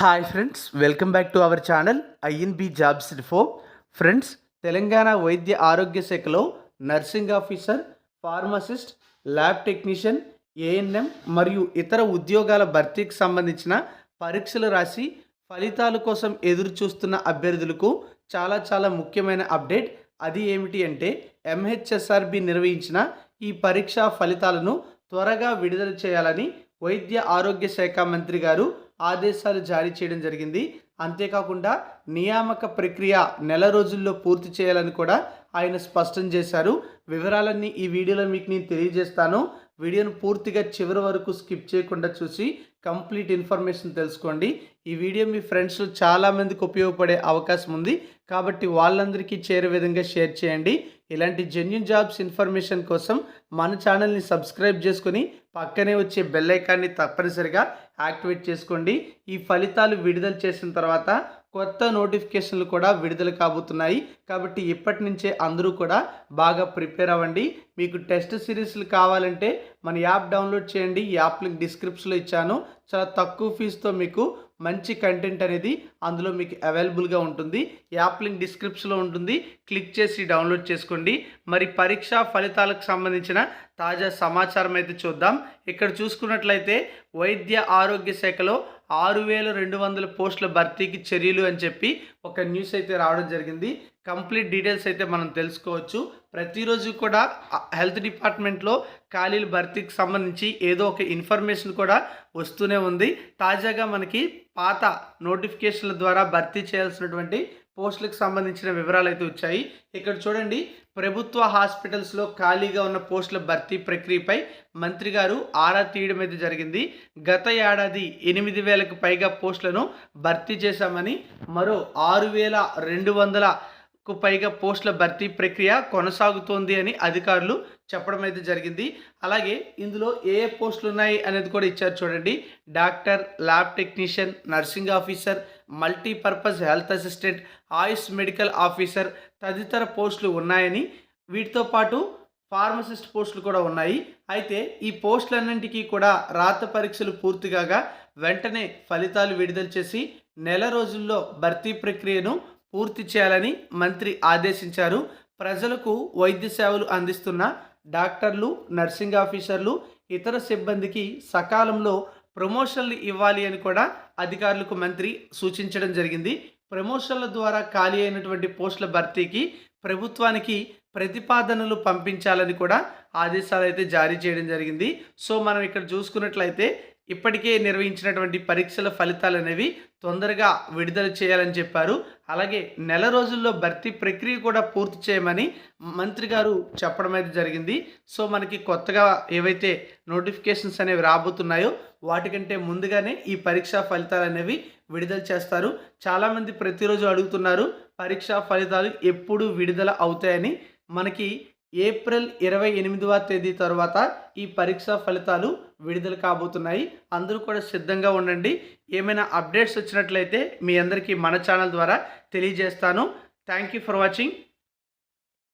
Hi friends, welcome back to our channel INB jobs info. Friends, Telangana వైద్య ఆరోగ్య శాఖలో nursing officer, pharmacist, lab technician, ANM మరియు ఇతర ఉద్యోగాల భర్తీకి సంబంధించిన పరీక్షలు రాసి ఫలితాల కోసం ఎదురు చూస్తున్న అభ్యర్థులకు చాలా ముఖ్యమైన అప్డేట్. అది ఏమిటి అంటే ఎంహెచ్ఎస్ఆర్బి నిర్వహించిన ఈ పరీక్షా ఫలితాలను త్వరగా విడుదల చేయాలని వైద్య ఆరోగ్య శాఖ మంత్రి గారు ఆదేశాలు జారీ చేయడం జరిగింది. అంతేకాకుండా నియామక ప్రక్రియ నెల రోజుల్లో పూర్తి చేయాలని కూడా ఆయన స్పష్టం చేశారు. వివరాలన్నీ ఈ వీడియోలో మీకు నేను తెలియజేస్తాను. వీడియోను పూర్తిగా చివరి వరకు స్కిప్ చేయకుండా చూసి కంప్లీట్ ఇన్ఫర్మేషన్ తెలుసుకోండి. ఈ వీడియో మీ ఫ్రెండ్స్ చాలామందికి ఉపయోగపడే అవకాశం ఉంది కాబట్టి వాళ్ళందరికీ చేరే విధంగా షేర్ చేయండి. ఇలాంటి జెన్యూన్ జాబ్స్ ఇన్ఫర్మేషన్ కోసం మన ఛానల్ని సబ్స్క్రైబ్ చేసుకొని పక్కనే వచ్చే బెల్ ఐకాన్ని తప్పనిసరిగా యాక్టివేట్ చేసుకోండి. ఈ ఫలితాలు విడుదల చేసిన తర్వాత కొత్త నోటిఫికేషన్లు కూడా విడుదల కాబోతున్నాయి కాబట్టి ఇప్పటి నుంచే అందరూ కూడా బాగా ప్రిపేర్ అవ్వండి. మీకు టెస్ట్ సిరీస్లు కావాలంటే మన యాప్ డౌన్లోడ్ చేయండి. ఈ యాప్ లింక్ డిస్క్రిప్షన్లో ఇచ్చాను. చాలా తక్కువ ఫీజుతో మీకు మంచి కంటెంట్ అనేది అందులో మీకు అవైలబుల్గా ఉంటుంది. యాప్ లింక్ డిస్క్రిప్షన్లో ఉంటుంది, క్లిక్ చేసి డౌన్లోడ్ చేసుకోండి. మరి పరీక్షా ఫలితాలకు సంబంధించిన తాజా సమాచారం అయితే చూద్దాం. ఇక్కడ చూసుకున్నట్లయితే వైద్య ఆరోగ్య శాఖలో 6200 పోస్టుల భర్తీకి చర్యలు అని చెప్పి ఒక న్యూస్ అయితే రావడం జరిగింది. కంప్లీట్ డీటెయిల్స్ అయితే మనం తెలుసుకోవచ్చు. ప్రతిరోజు కూడా హెల్త్ డిపార్ట్మెంట్లో ఖాళీల భర్తీకి సంబంధించి ఏదో ఒక ఇన్ఫర్మేషన్ కూడా వస్తూనే ఉంది. తాజాగా మనకి పాత నోటిఫికేషన్ల ద్వారా భర్తీ చేయాల్సినటువంటి పోస్టులకు సంబంధించిన వివరాలు అయితే వచ్చాయి. ఇక్కడ చూడండి, ప్రభుత్వ హాస్పిటల్స్లో ఖాళీగా ఉన్న పోస్టుల భర్తీ ప్రక్రియపై మంత్రి గారు ఆరా తీయడం అయితే జరిగింది. గత ఏడాది 8000కు పైగా పోస్టులను భర్తీ చేశామని, మరో 6200కు పైగా పోస్టుల భర్తీ ప్రక్రియ కొనసాగుతోంది అని అధికారులు చెప్పడం అయితే జరిగింది. అలాగే ఇందులో ఏ పోస్టులు ఉన్నాయి అనేది కూడా ఇచ్చారు చూడండి. Doctor, lab technician, nursing officer, multipurpose health assistant, Ayush medical officer తదితర పోస్టులు ఉన్నాయని, వీటితో పాటు ఫార్మసిస్ట్ పోస్టులు కూడా ఉన్నాయి. అయితే ఈ పోస్టులన్నింటికీ కూడా రాత పరీక్షలు పూర్తి కాగా వెంటనే ఫలితాలు విడుదల చేసి నెల రోజుల్లో భర్తీ ప్రక్రియను పూర్తి చేయాలని మంత్రి ఆదేశించారు. ప్రజలకు వైద్య సేవలు అందిస్తున్న డాక్టర్లు, నర్సింగ్ ఆఫీసర్లు, ఇతర సిబ్బందికి సకాలంలో ప్రమోషన్లు ఇవ్వాలి అని కూడా అధికారులకు మంత్రి సూచించడం జరిగింది. ప్రమోషన్ల ద్వారా ఖాళీ అయినటువంటి పోస్టుల భర్తీకి ప్రభుత్వానికి ప్రతిపాదనలు పంపించాలని కూడా ఆదేశాలు అయితే జారీ చేయడం జరిగింది. సో మనం ఇక్కడ చూసుకున్నట్లయితే ఇప్పటికే నిర్వహించినటువంటి పరీక్షల ఫలితాలు అనేవి తొందరగా విడుదల చేయాలని చెప్పారు. అలాగే నెల రోజుల్లో భర్తీ ప్రక్రియ కూడా పూర్తి చేయమని మంత్రి గారు చెప్పడం అయితే జరిగింది. సో మనకి కొత్తగా ఏవైతే నోటిఫికేషన్స్ అనేవి రాబోతున్నాయో వాటికంటే ముందుగానే ఈ పరీక్షా ఫలితాలు అనేవి విడుదల చేస్తారు. చాలామంది ప్రతిరోజు అడుగుతున్నారు పరీక్షా ఫలితాలు ఎప్పుడు విడుదల అవుతాయని. మనకి ఏప్రిల్ 28వ తేదీ తర్వాత ఈ పరీక్షా ఫలితాలు విడుదల కాబోతున్నాయి. అందరూ కూడా సిద్ధంగా ఉండండి. ఏమైనా అప్డేట్స్ వచ్చినట్లయితే మీ అందరికీ మన ఛానల్ ద్వారా తెలియజేస్తాను. Thank you for watching.